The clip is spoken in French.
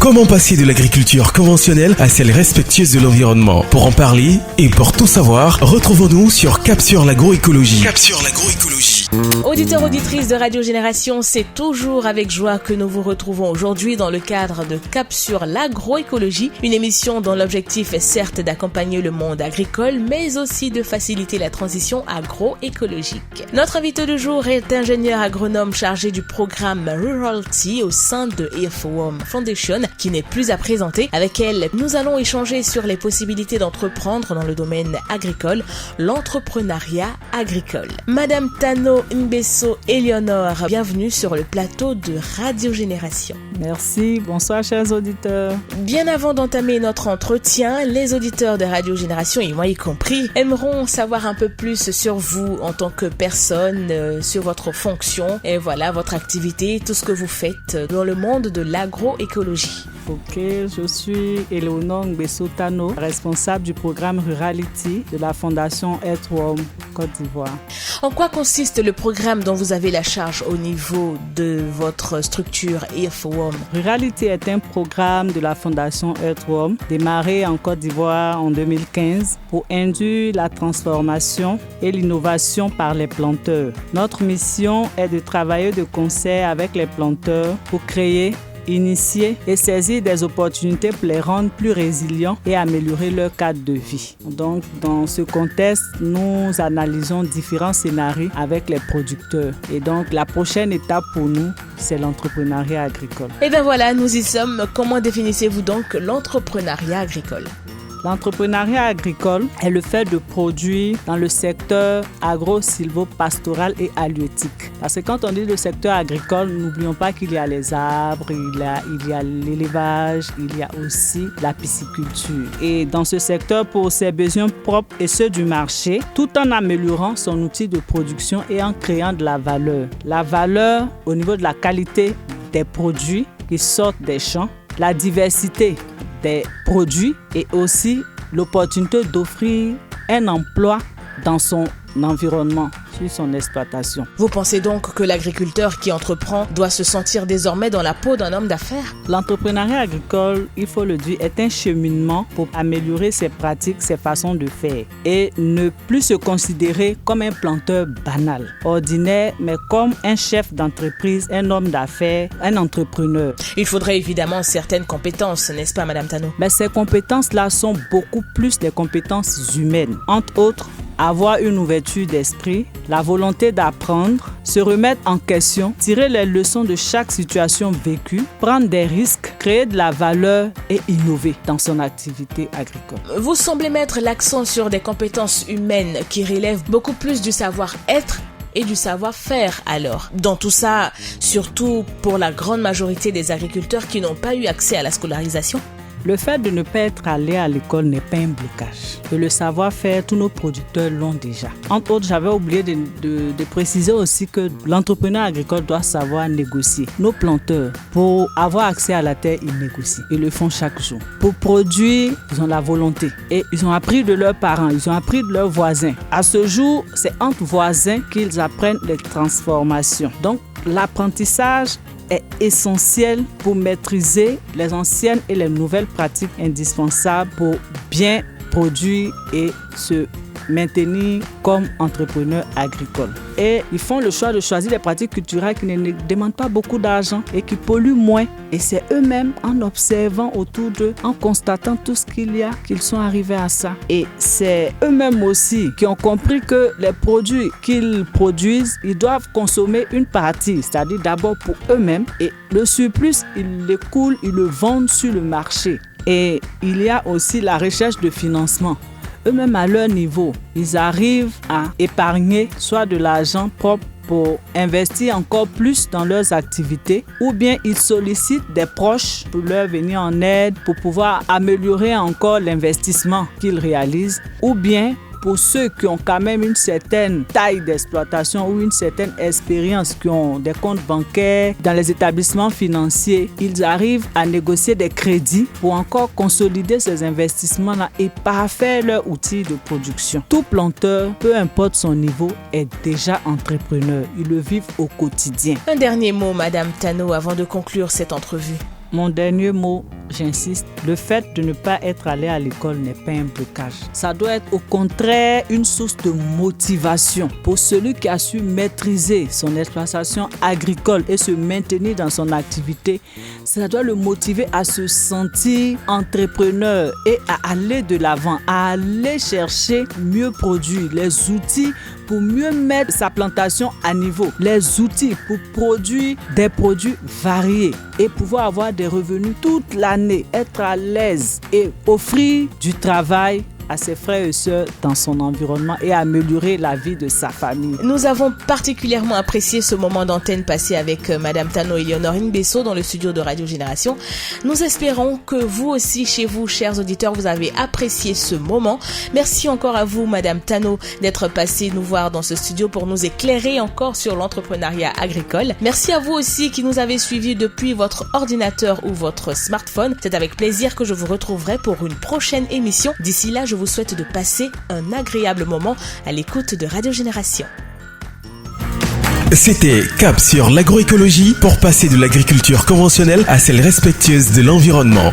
Comment passer de l'agriculture conventionnelle à celle respectueuse de l'environnement? Pour en parler et pour tout savoir, retrouvons-nous sur Cap sur l'agroécologie. Cap sur l'agroécologie. Auditeurs, auditrices de Radio Génération, c'est toujours avec joie que nous vous retrouvons aujourd'hui dans le cadre de Cap sur l'agroécologie, une émission dont l'objectif est certes d'accompagner le monde agricole, mais aussi de faciliter la transition agroécologique. Notre invité du jour est ingénieur agronome chargé du programme Rurality au sein de Earthworm Foundation, qui n'est plus à présenter. Avec elle, nous allons échanger sur les possibilités d'entreprendre dans le domaine agricole, l'entrepreneuriat agricole. Madame Tano Mbesso Eleonore, bienvenue sur le plateau de Radio Génération. Merci, bonsoir chers auditeurs. Bien avant d'entamer notre entretien, les auditeurs de Radio Génération, et moi y compris, aimeront savoir un peu plus sur vous en tant que personne, sur votre fonction, et voilà, votre activité, tout ce que vous faites dans le monde de l'agroécologie. Ok, je suis Eleonore Mbesso Tano, responsable du programme Rurality de la Fondation Earthworm Côte d'Ivoire. En quoi consiste le programme dont vous avez la charge au niveau de votre structure Earthworm? Rurality est un programme de la Fondation Earthworm démarré en Côte d'Ivoire en 2015 pour induire la transformation et l'innovation par les planteurs. Notre mission est de travailler de concert avec les planteurs pour créer, initier et saisir des opportunités pour les rendre plus résilients et améliorer leur cadre de vie. Donc, dans ce contexte, nous analysons différents scénarios avec les producteurs. Et donc, la prochaine étape pour nous, c'est l'entrepreneuriat agricole. Et bien voilà, nous y sommes. Comment définissez-vous donc l'entrepreneuriat agricole? L'entrepreneuriat agricole est le fait de produire dans le secteur agro-sylvo-pastoral et halieutique. Parce que quand on dit le secteur agricole, n'oublions pas qu'il y a les arbres, il y a l'élevage, il y a aussi la pisciculture. Et dans ce secteur, pour ses besoins propres et ceux du marché, tout en améliorant son outil de production et en créant de la valeur. La valeur au niveau de la qualité des produits qui sortent des champs, la diversité des produits et aussi l'opportunité d'offrir un emploi dans son environnement, sur son exploitation. Vous pensez donc que l'agriculteur qui entreprend doit se sentir désormais dans la peau d'un homme d'affaires? L'entrepreneuriat agricole, il faut le dire, est un cheminement pour améliorer ses pratiques, ses façons de faire et ne plus se considérer comme un planteur banal, ordinaire, mais comme un chef d'entreprise, un homme d'affaires, un entrepreneur. Il faudrait évidemment certaines compétences, n'est-ce pas, Madame Tano? Mais ces compétences-là sont beaucoup plus des compétences humaines. Entre autres, avoir une ouverture d'esprit, la volonté d'apprendre, se remettre en question, tirer les leçons de chaque situation vécue, prendre des risques, créer de la valeur et innover dans son activité agricole. Vous semblez mettre l'accent sur des compétences humaines qui relèvent beaucoup plus du savoir-être et du savoir-faire alors. Dans tout ça, surtout pour la grande majorité des agriculteurs qui n'ont pas eu accès à la scolarisation. Le fait de ne pas être allé à l'école n'est pas un blocage. Et le savoir-faire, tous nos producteurs l'ont déjà. Entre autres, j'avais oublié de préciser aussi que l'entrepreneur agricole doit savoir négocier. Nos planteurs, pour avoir accès à la terre, ils négocient. Ils le font chaque jour. Pour produire, ils ont la volonté. Et ils ont appris de leurs parents, ils ont appris de leurs voisins. À ce jour, c'est entre voisins qu'ils apprennent les transformations. Donc, l'apprentissage est essentiel pour maîtriser les anciennes et les nouvelles pratiques indispensables pour bien produire et se maintenir comme entrepreneur agricole. Et ils font le choix de choisir des pratiques culturelles qui ne demandent pas beaucoup d'argent et qui polluent moins. Et c'est eux-mêmes, en observant autour d'eux, en constatant tout ce qu'il y a, qu'ils sont arrivés à ça. Et c'est eux-mêmes aussi qui ont compris que les produits qu'ils produisent, ils doivent consommer une partie, c'est-à-dire d'abord pour eux-mêmes. Et le surplus, ils le coulent, ils le vendent sur le marché. Et il y a aussi la recherche de financement. Eux-mêmes à leur niveau, ils arrivent à épargner soit de l'argent propre pour investir encore plus dans leurs activités ou bien ils sollicitent des proches pour leur venir en aide pour pouvoir améliorer encore l'investissement qu'ils réalisent ou bien pour ceux qui ont quand même une certaine taille d'exploitation ou une certaine expérience, qui ont des comptes bancaires dans les établissements financiers, ils arrivent à négocier des crédits pour encore consolider ces investissements-là et parfaire leur outil de production. Tout planteur, peu importe son niveau, est déjà entrepreneur. Ils le vivent au quotidien. Un dernier mot, Madame Tano, avant de conclure cette entrevue. Mon dernier mot, j'insiste, le fait de ne pas être allé à l'école n'est pas un blocage. Ça doit être au contraire une source de motivation pour celui qui a su maîtriser son exploitation agricole et se maintenir dans son activité. Ça doit le motiver à se sentir entrepreneur et à aller de l'avant, à aller chercher mieux produire, les outils pour mieux mettre sa plantation à niveau, les outils pour produire des produits variés et pouvoir avoir des revenus toute l'année, être à l'aise et offrir du travail à ses frères et sœurs dans son environnement et améliorer la vie de sa famille. Nous avons particulièrement apprécié ce moment d'antenne passé avec Madame Tano Eleonorine Besso dans le studio de Radio Génération. Nous espérons que vous aussi, chez vous, chers auditeurs, vous avez apprécié ce moment. Merci encore à vous, Madame Tano, d'être passée nous voir dans ce studio pour nous éclairer encore sur l'entrepreneuriat agricole. Merci à vous aussi qui nous avez suivis depuis votre ordinateur ou votre smartphone. C'est avec plaisir que je vous retrouverai pour une prochaine émission. D'ici là, je vous souhaite de passer un agréable moment à l'écoute de Radio Génération. C'était Cap sur l'agroécologie pour passer de l'agriculture conventionnelle à celle respectueuse de l'environnement.